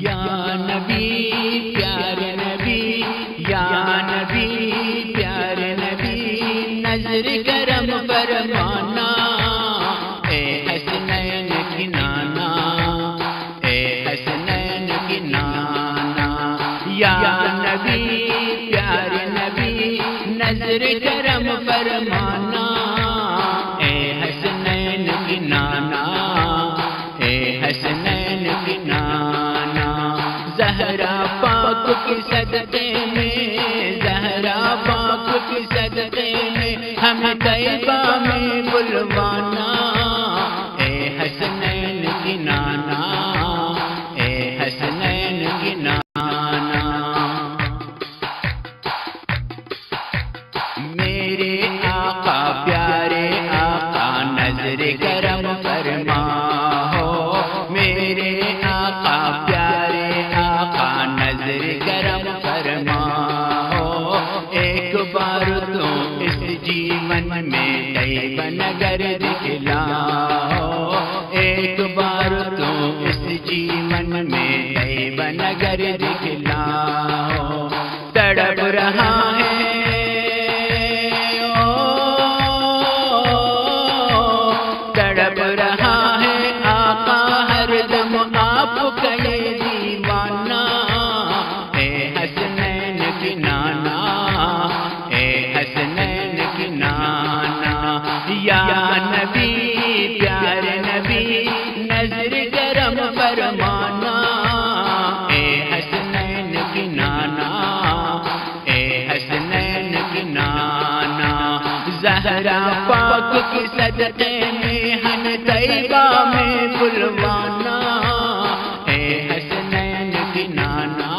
یا نبی پیارے نبی، یا نبی پیارے نبی، نظر کرم فرمانا، اے حسنین کی نانا، اے حسنین کی نانا، یا نبی پیارے نبی، نظر کرم فرمانا، اے حسنین کی نانا، اے حسنین کی نانا، زہرا پاک کی صدقے میں، زہرا پاک کی صدقے میں ہمیں طیبہ میں بلوانا، اے حسنین کی نانا، اے حسنین کی نانا۔ میرے آقا پیارے آقا نظر کرم فرماؤ، میرے آقا پیارے آقا نظر کرم فرماؤ، ایک بار تو اس جیون میں طیبہ نگر دکھلاؤ، ایک بار تو اس جیون میں طیبہ نگر دکھلاؤ، تڑپ رہا ہے تڑپ رہا ہے آقا ہر دم آپ کا یہ دیوانہ، اے حسنین کی نانا، اے حسنین کی نانا، یا نبی پیارے نبی، نظر کرم فرمانا، اے حسنین کی نانا، اے حسنین کی نانا، زہرا پاک کی صدقے میں ہمیں طیبہ میں بلوانا، اے حسنین کی نانا،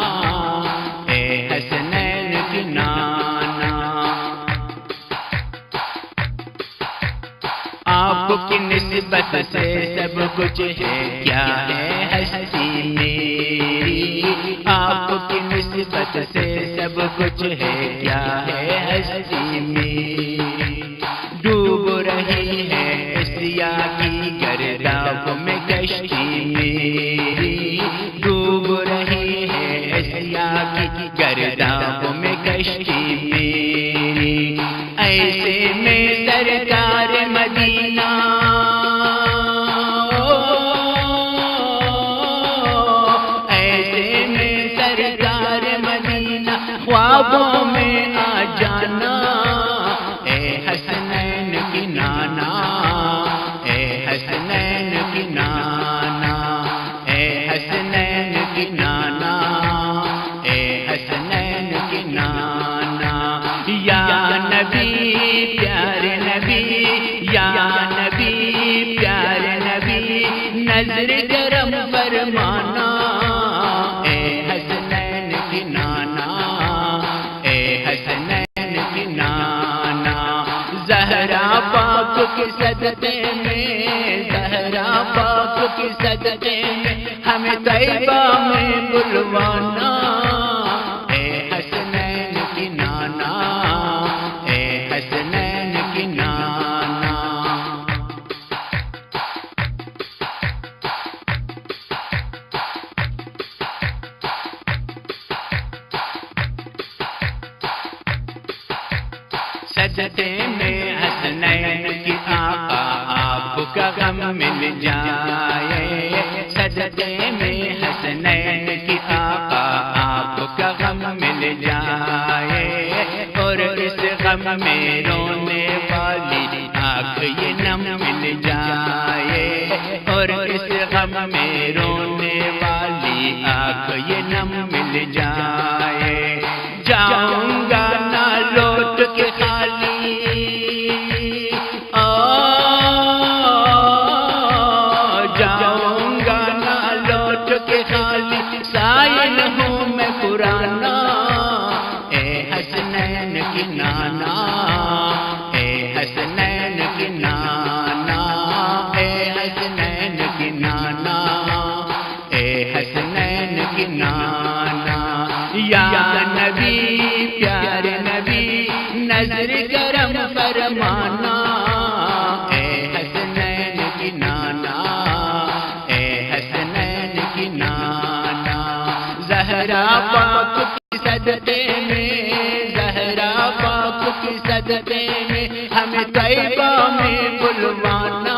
اے حسنین کی نانا۔ آپ کی نسبت سے سب کچھ ہے، کیا ہے ہستی میری، آپ کی نسبت سے سب کچھ ہے، کیا ہے ہستی میری، ڈوب رہی ہے سیاہ کی گرداب میں کشتی میری، ڈوب رہی ہے سیاہ کی گرداب میں کشتی میری، ایسے میں سرکار مدینہ، ایسے میں سرکار مدینہ خوابوں میں آ جانا، اے حسنین کی نانا، اے حسنین کی نانا، اے حسنین کی نانا، اے حسنین کی نانا، یا نبی پیارے نبی، یا نبی پیارے نبی، نظر کرم فرمانا، اے حسنین کی نانا، اے حسنین کی نانا، زہرا پاک کی صدقے میں، زہرا پاک کی صدقے میں ہمیں طیبہ میں بلوانا، اے حسنین کی نانا، اے حسنین کی نانا۔ صدقے میں حسنین کی آقا آپ کا غم مل جائے، صدقے میں حسنین کی آقا آپ کا غم مل جائے، اور اس غم میں رونے والی آنکھ یہ نم مل جائے، اور اس غم میں رونے والی آنکھ یہ نم مل جائے، جاؤں گا نہ لوٹ کے خالی، جاؤں گا نہ لوٹ کے خالی، سائل ہوں میں پرانا، اے حسنین کی نانا، اے حسنین کی نانا، اے حسنین کی نانا۔ صدقے میں، زہرا پاک کی صدقے میں، ہمیں طیبہ میں بلوانا